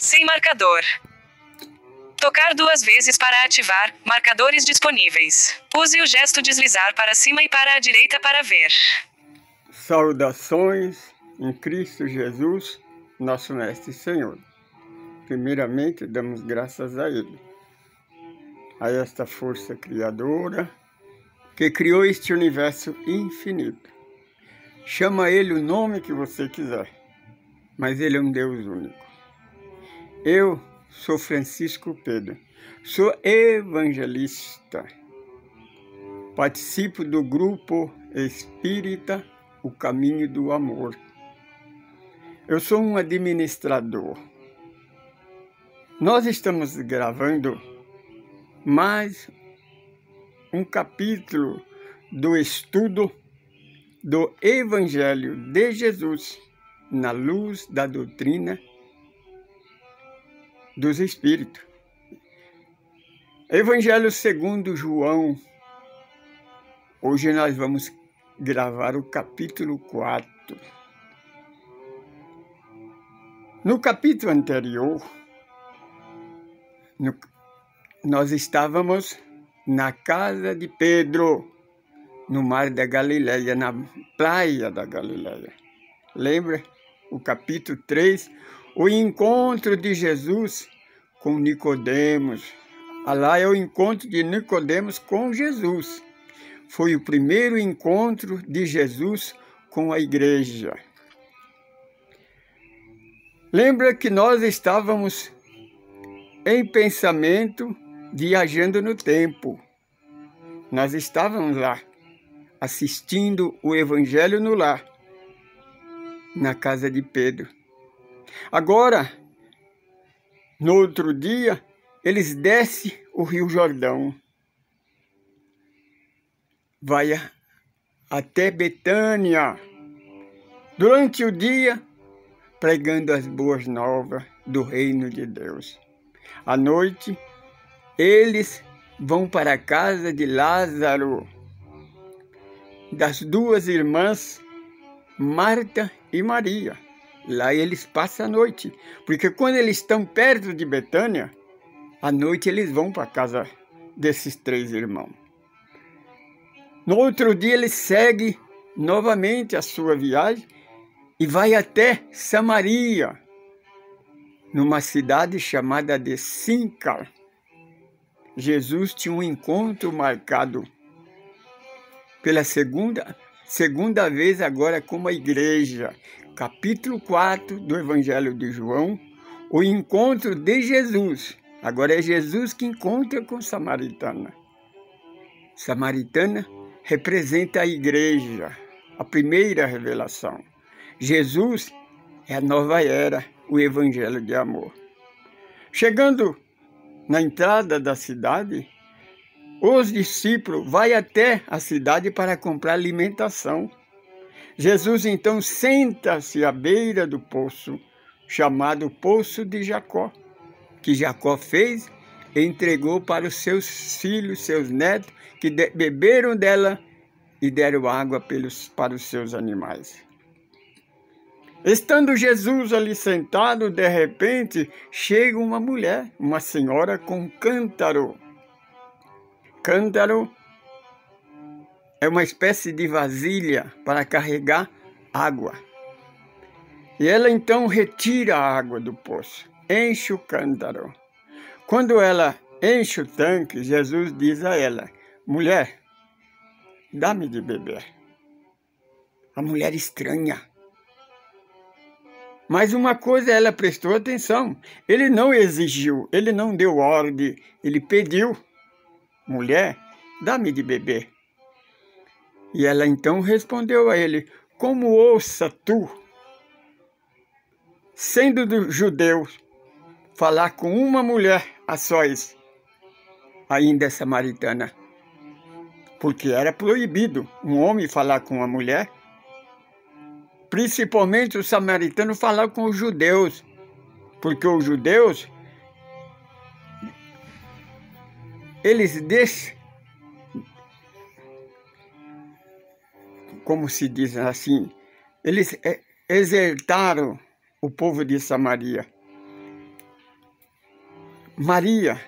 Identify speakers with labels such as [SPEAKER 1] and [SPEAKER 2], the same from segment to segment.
[SPEAKER 1] Sem marcador. Tocar 2 vezes para ativar. Marcadores disponíveis. Use o gesto deslizar para cima e para a direita para ver.
[SPEAKER 2] Saudações em Cristo Jesus, nosso Mestre e Senhor. Primeiramente, damos graças a Ele, a esta força criadora que criou este universo infinito. Chama Ele o nome que você quiser, mas Ele é um Deus único. Eu sou Francisco Pedro, sou evangelista, participo do grupo espírita O Caminho do Amor. Eu sou um administrador. Nós estamos gravando mais um capítulo do estudo do Evangelho de Jesus na luz da doutrina dos Espíritos. Evangelho segundo João. Hoje nós vamos gravar o capítulo 4. No capítulo anterior, nós estávamos na casa de Pedro, no mar da Galileia, na praia da Galileia. Lembra? O capítulo 3, o encontro de Jesus com Nicodemos. Lá é o encontro de Nicodemos com Jesus. Foi o primeiro encontro de Jesus com a igreja. Lembra que nós estávamos em pensamento, viajando no tempo. Nós estávamos lá, assistindo o Evangelho no lar, na casa de Pedro. Agora, no outro dia, eles descem o Rio Jordão. Vai até Betânia. Durante o dia, pregando as boas novas do reino de Deus. À noite, eles vão para a casa de Lázaro, das 2 irmãs, Marta e Maria. Lá eles passam a noite, porque quando eles estão perto de Betânia, à noite eles vão para a casa desses 3 irmãos. No outro dia ele segue novamente a sua viagem e vai até Samaria, numa cidade chamada de Sícar. Jesus tinha um encontro marcado pela segunda vez agora com a igreja. Capítulo 4 do Evangelho de João, o encontro de Jesus. Agora é Jesus que encontra com Samaritana. Samaritana representa a igreja, a primeira revelação. Jesus é a nova era, o Evangelho de amor. Chegando na entrada da cidade, os discípulos vão até a cidade para comprar alimentação. Jesus então senta-se à beira do poço, chamado Poço de Jacó, que Jacó fez e entregou para os seus filhos, seus netos, que beberam dela e deram água para os seus animais. Estando Jesus ali sentado, de repente, chega uma mulher, uma senhora com um cântaro. Cântaro é uma espécie de vasilha para carregar água. E ela então retira a água do poço, enche o cântaro. Quando ela enche o tanque, Jesus diz a ela: mulher, dá-me de beber. A mulher estranha. Mas uma coisa ela prestou atenção. Ele não exigiu, ele não deu ordem, ele pediu: mulher, dá-me de beber. E ela então respondeu a ele: como ousa tu, sendo do judeu, falar com uma mulher a sós, ainda samaritana? Porque era proibido um homem falar com uma mulher. Principalmente os samaritanos falavam com os judeus, porque os judeus, eles como se diz assim, eles exertaram o povo de Samaria. Maria,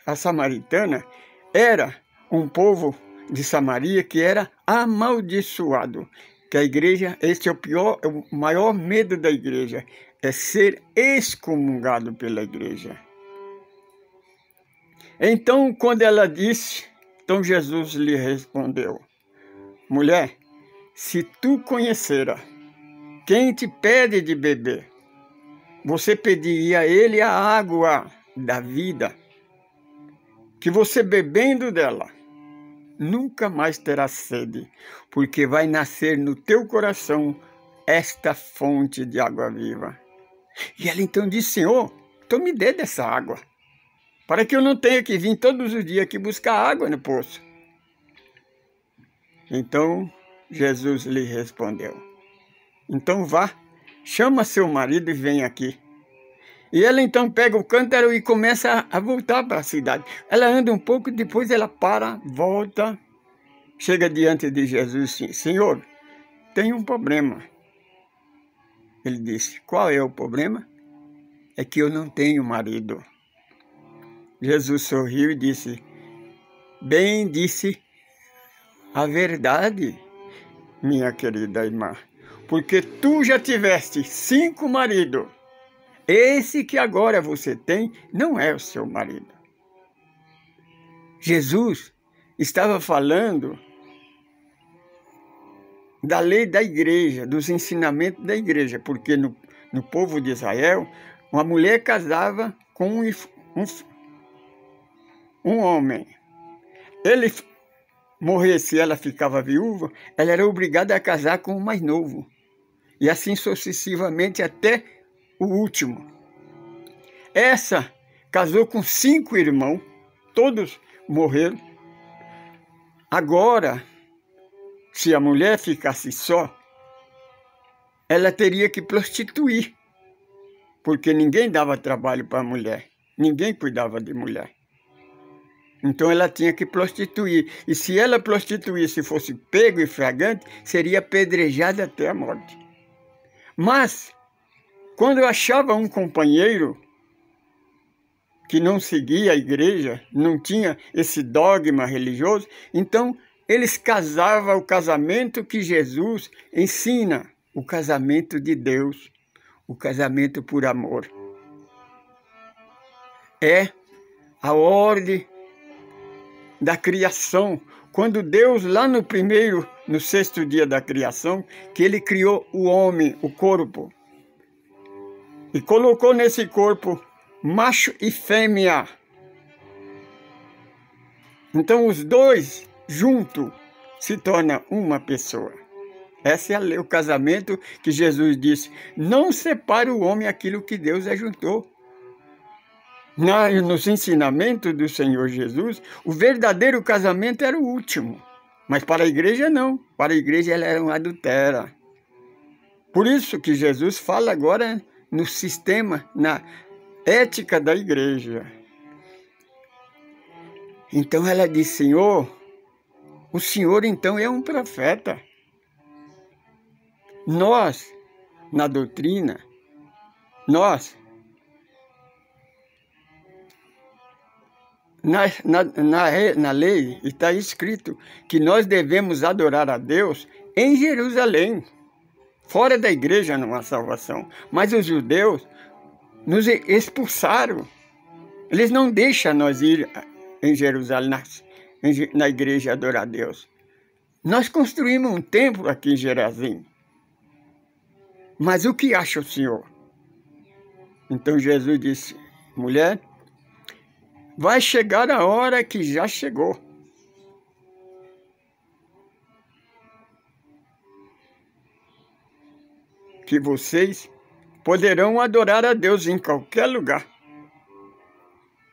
[SPEAKER 2] a samaritana, era um povo de Samaria que era amaldiçoado. Que a igreja, esse é o maior medo da igreja, é ser excomungado pela igreja. Então, quando ela disse, então Jesus lhe respondeu: mulher, se tu conhecera quem te pede de beber, você pediria a ele a água da vida, que você bebendo dela, nunca mais terá sede, porque vai nascer no teu coração esta fonte de água viva. E ela então disse: Senhor, então me dê dessa água, para que eu não tenha que vir todos os dias aqui buscar água no poço. Então Jesus lhe respondeu: então vá, chama seu marido e vem aqui. E ela então pega o cântaro e começa a voltar para a cidade. Ela anda um pouco, depois ela para, volta, chega diante de Jesus e diz: Senhor, tem um problema. Ele disse: qual é o problema? É que eu não tenho marido. Jesus sorriu e disse: bem disse a verdade, minha querida irmã, porque tu já tiveste 5 maridos. Esse que agora você tem não é o seu marido. Jesus estava falando da lei da igreja, dos ensinamentos da igreja, porque no povo de Israel, uma mulher casava com um homem. Ele morresse e ela ficava viúva, ela era obrigada a casar com o mais novo. E assim sucessivamente até o último. Essa casou com 5 irmãos, todos morreram. Agora, se a mulher ficasse só, ela teria que prostituir, porque ninguém dava trabalho para a mulher, ninguém cuidava de mulher. Então ela tinha que prostituir, e se ela prostituísse e fosse pego e flagrante, seria apedrejada até a morte. Mas, quando eu achava um companheiro que não seguia a igreja, não tinha esse dogma religioso, então eles casavam o casamento que Jesus ensina, o casamento de Deus, o casamento por amor. É a ordem da criação, quando Deus, lá no 6º dia da criação, que Ele criou o homem, o corpo, e colocou nesse corpo macho e fêmea. Então os dois juntos se tornam uma pessoa. Essa é a lei, o casamento que Jesus disse: não separe o homem aquilo que Deus ajuntou. Nos ensinamentos do Senhor Jesus, o verdadeiro casamento era o último. Mas para a igreja não. Para a igreja ela era uma adultera. Por isso que Jesus fala agora no sistema, na ética da igreja. Então ela diz: Senhor, o Senhor então é um profeta. Nós, na doutrina, na lei está escrito que nós devemos adorar a Deus em Jerusalém. Fora da igreja não há salvação. Mas os judeus nos expulsaram. Eles não deixam nós ir em Jerusalém, na igreja, adorar a Deus. Nós construímos um templo aqui em Gerazim. Mas o que acha o Senhor? Então Jesus disse: mulher, vai chegar a hora que já chegou. Que vocês poderão adorar a Deus em qualquer lugar.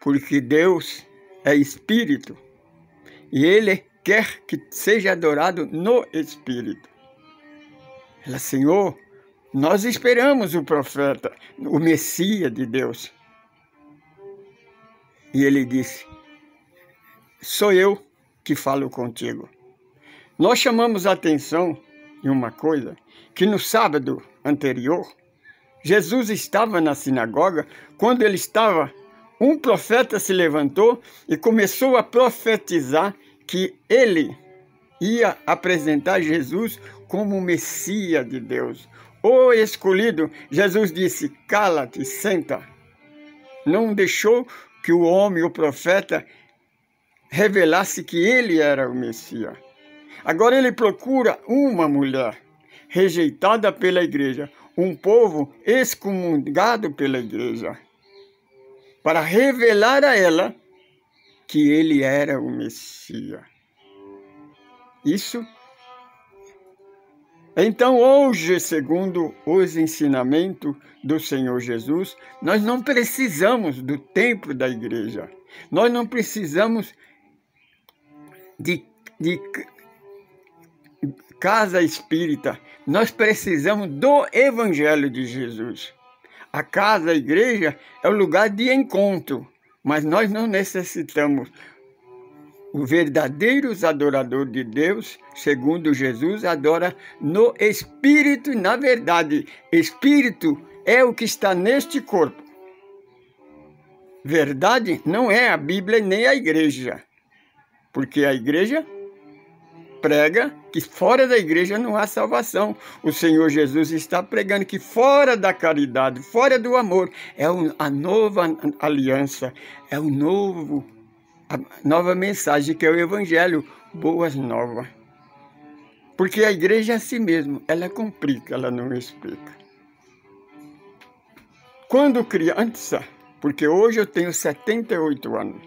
[SPEAKER 2] Porque Deus é Espírito. E Ele quer que seja adorado no Espírito. Ela: Senhor, nós esperamos o profeta, o Messias de Deus. E ele disse: sou eu que falo contigo. Nós chamamos a atenção em uma coisa, que no sábado anterior, Jesus estava na sinagoga, quando ele estava um profeta se levantou e começou a profetizar que ele ia apresentar Jesus como o Messias de Deus. O escolhido, Jesus disse, cala-te, senta. Não deixou que o homem, o profeta, revelasse que ele era o Messias. Agora ele procura uma mulher rejeitada pela igreja, um povo excomungado pela igreja, para revelar a ela que ele era o Messias. Isso. Então, hoje, segundo os ensinamentos do Senhor Jesus, nós não precisamos do templo da igreja. Nós não precisamos de casa espírita. Nós precisamos do Evangelho de Jesus. A casa, a igreja, é o lugar de encontro, mas nós não necessitamos. Os verdadeiros adoradores de Deus, segundo Jesus, adora no Espírito e na verdade. Espírito é o que está neste corpo. Verdade não é a Bíblia nem a igreja, porque a igreja prega que fora da igreja não há salvação. O Senhor Jesus está pregando que fora da caridade, fora do amor, é a nova aliança, é a nova mensagem, que é o Evangelho, boas novas. Porque a igreja é assim mesmo, ela complica, ela não explica. Quando criança, porque hoje eu tenho 78 anos,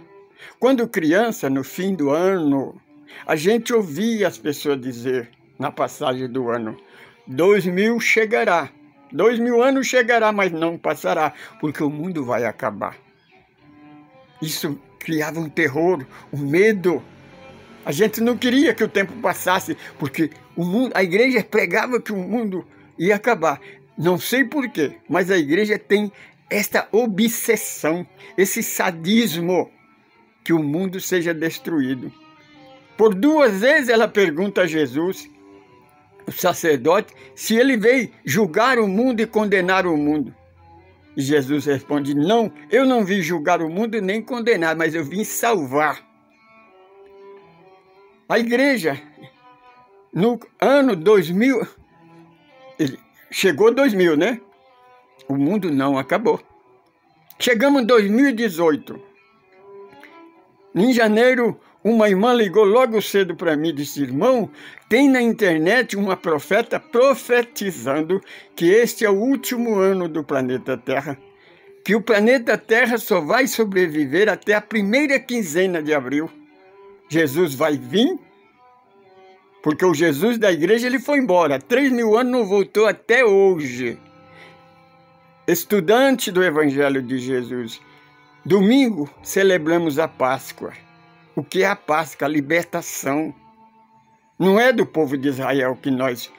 [SPEAKER 2] quando criança, no fim do ano, a gente ouvia as pessoas dizer, na passagem do ano, 2000 chegará, 2000 anos chegará, mas não passará, porque o mundo vai acabar. Isso criava um terror, um medo. A gente não queria que o tempo passasse, porque a igreja pregava que o mundo ia acabar. Não sei porquê, mas a igreja tem esta obsessão, esse sadismo, que o mundo seja destruído. Por 2 vezes ela pergunta a Jesus, o sacerdote, se ele veio julgar o mundo e condenar o mundo. E Jesus responde, não, eu não vim julgar o mundo nem condenar, mas eu vim salvar. A igreja, no ano 2000, chegou 2000, né? O mundo não acabou. Chegamos em 2018. Em janeiro, uma irmã ligou logo cedo para mim e disse, irmão, tem na internet uma profeta profetizando que este é o último ano do planeta Terra, que o planeta Terra só vai sobreviver até a primeira quinzena de abril. Jesus vai vir, porque o Jesus da igreja ele foi embora, 3.000 anos não voltou até hoje. Estudante do Evangelho de Jesus, domingo celebramos a Páscoa. O que é a Páscoa? A libertação. Não é do povo de Israel que nós,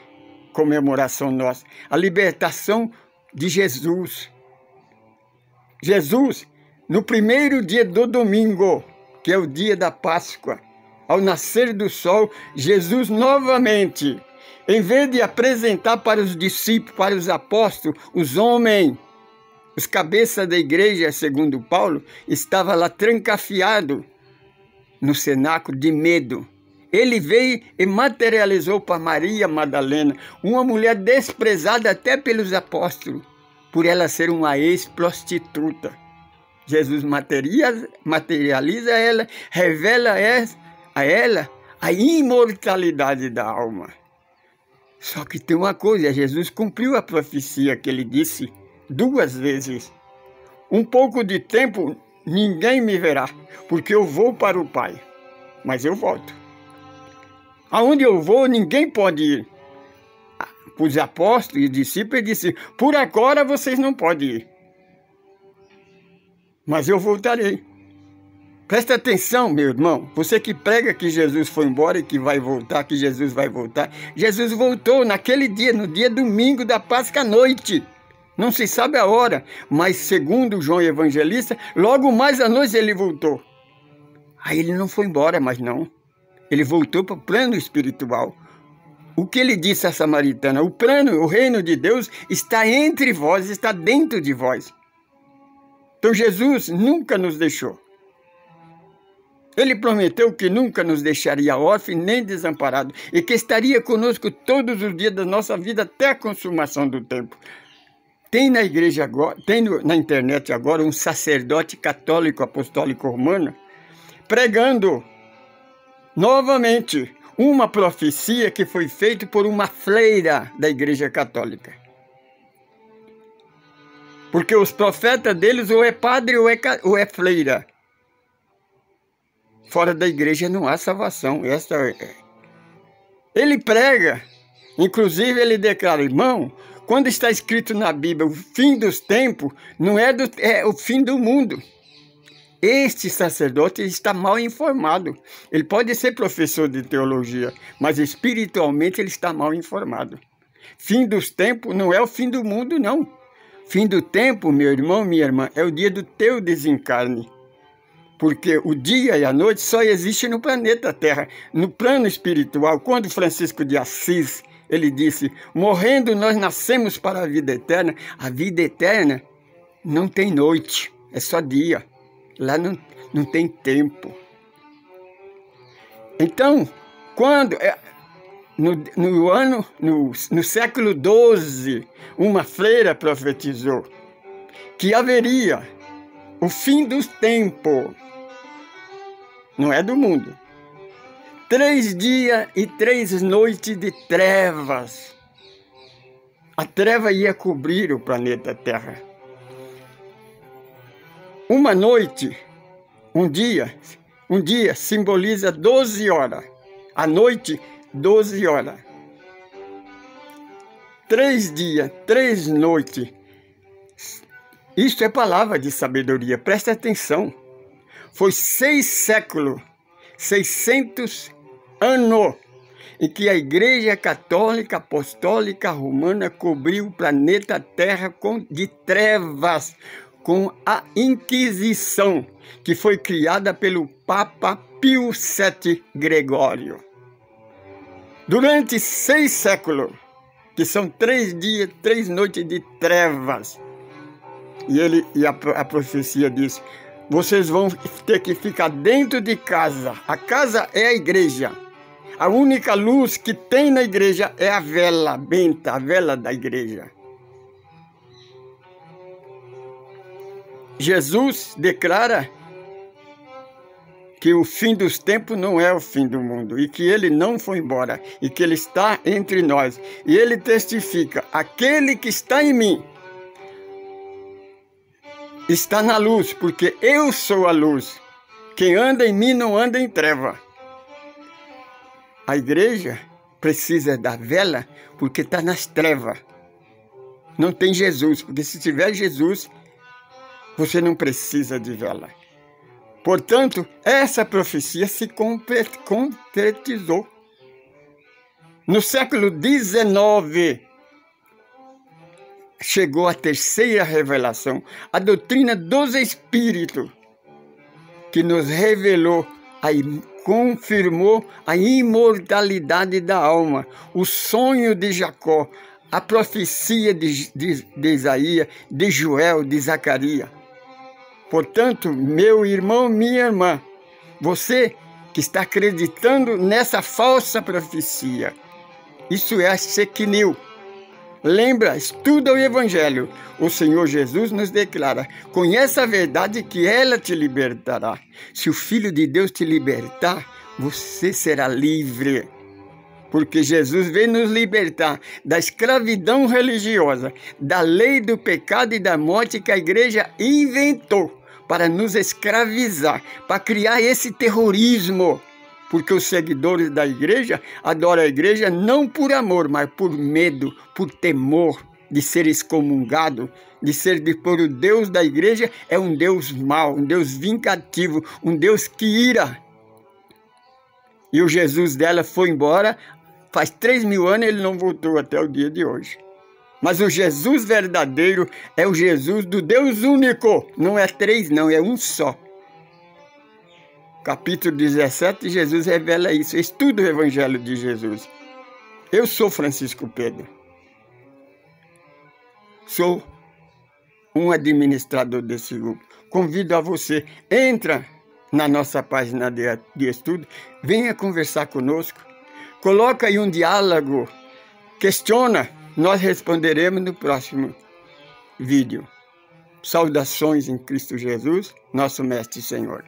[SPEAKER 2] comemoração nossa. A libertação de Jesus. Jesus, no primeiro dia do domingo, que é o dia da Páscoa, ao nascer do sol, Jesus novamente, em vez de apresentar para os discípulos, para os apóstolos, os homens, os cabeças da igreja, segundo Paulo, estava lá trancafiado no cenáculo de medo. Ele veio e materializou para Maria Madalena, uma mulher desprezada até pelos apóstolos, por ela ser uma ex-prostituta. Jesus materializa ela, revela a ela a imortalidade da alma. Só que tem uma coisa, Jesus cumpriu a profecia que ele disse 2 vezes. Um pouco de tempo ninguém me verá, porque eu vou para o Pai, mas eu volto. Aonde eu vou, ninguém pode ir. Os apóstolos e discípulos disseram, por agora vocês não podem ir, mas eu voltarei. Presta atenção, meu irmão, você que prega que Jesus foi embora e que vai voltar, que Jesus vai voltar. Jesus voltou naquele dia, no dia domingo da Páscoa à noite. Não se sabe a hora, mas segundo João Evangelista, logo mais à noite ele voltou. Aí ele não foi embora, mas não. Ele voltou para o plano espiritual. O que ele disse à samaritana? O plano, o reino de Deus está entre vós, está dentro de vós. Então Jesus nunca nos deixou. Ele prometeu que nunca nos deixaria órfãos nem desamparados e que estaria conosco todos os dias da nossa vida até a consumação do tempo. Tem na igreja agora, tem na internet agora um sacerdote católico apostólico romano pregando novamente uma profecia que foi feita por uma freira da igreja católica. Porque os profetas deles ou é padre ou é freira. Fora da igreja não há salvação. Ele prega, inclusive ele declara, irmão, quando está escrito na Bíblia o fim dos tempos, não é o fim do mundo. Este sacerdote está mal informado. Ele pode ser professor de teologia, mas espiritualmente ele está mal informado. Fim dos tempos não é o fim do mundo, não. Fim do tempo, meu irmão, minha irmã, é o dia do teu desencarne. Porque o dia e a noite só existem no planeta Terra. No plano espiritual, quando Francisco de Assis, ele disse, morrendo nós nascemos para a vida eterna não tem noite, é só dia. Lá não tem tempo. Então, quando, no século XII, uma freira profetizou que haveria o fim dos tempos. Não é do mundo. 3 dias e 3 noites de trevas. A treva ia cobrir o planeta Terra. Uma noite, um dia simboliza 12 horas. A noite, 12 horas. 3 dias, 3 noites. Isto é palavra de sabedoria, presta atenção. Foi 6 séculos, 600 anos, em que a Igreja Católica Apostólica Romana cobriu o planeta Terra de trevas, com a Inquisição, que foi criada pelo Papa Pio VII Gregório. Durante 6 séculos, que são 3 dias, 3 noites de trevas, e a profecia diz, vocês vão ter que ficar dentro de casa. A casa é a igreja. A única luz que tem na igreja é a vela benta, a vela da igreja. Jesus declara que o fim dos tempos não é o fim do mundo e que ele não foi embora e que ele está entre nós. E ele testifica, aquele que está em mim está na luz, porque eu sou a luz. Quem anda em mim não anda em treva. A igreja precisa da vela porque está nas trevas. Não tem Jesus, porque se tiver Jesus, você não precisa de vela. Portanto, essa profecia se concretizou. No século XIX, chegou a terceira revelação, a doutrina dos Espíritos, que nos revelou, confirmou a imortalidade da alma, o sonho de Jacó, a profecia de Isaías, de Joel, de Zacarias. Portanto, meu irmão, minha irmã, você que está acreditando nessa falsa profecia, isso é a fake news. Lembra, estuda o Evangelho. O Senhor Jesus nos declara, conheça a verdade que ela te libertará. Se o Filho de Deus te libertar, você será livre. Porque Jesus veio nos libertar da escravidão religiosa, da lei do pecado e da morte que a igreja inventou para nos escravizar, para criar esse terrorismo. Porque os seguidores da igreja adoram a igreja não por amor, mas por medo, por temor de ser excomungado, por o Deus da igreja é um Deus mau, um Deus vingativo, um Deus que ira. E o Jesus dela foi embora, faz 3.000 anos ele não voltou até o dia de hoje. Mas o Jesus verdadeiro é o Jesus do Deus único, não é 3 não, é um só. Capítulo 17, Jesus revela isso. Estuda o Evangelho de Jesus. Eu sou Francisco Pedro. Sou um administrador desse grupo. convido a você, entra na nossa página de estudo, venha conversar conosco, coloca aí um diálogo, questiona, nós responderemos no próximo vídeo. Saudações em Cristo Jesus, nosso Mestre e Senhor.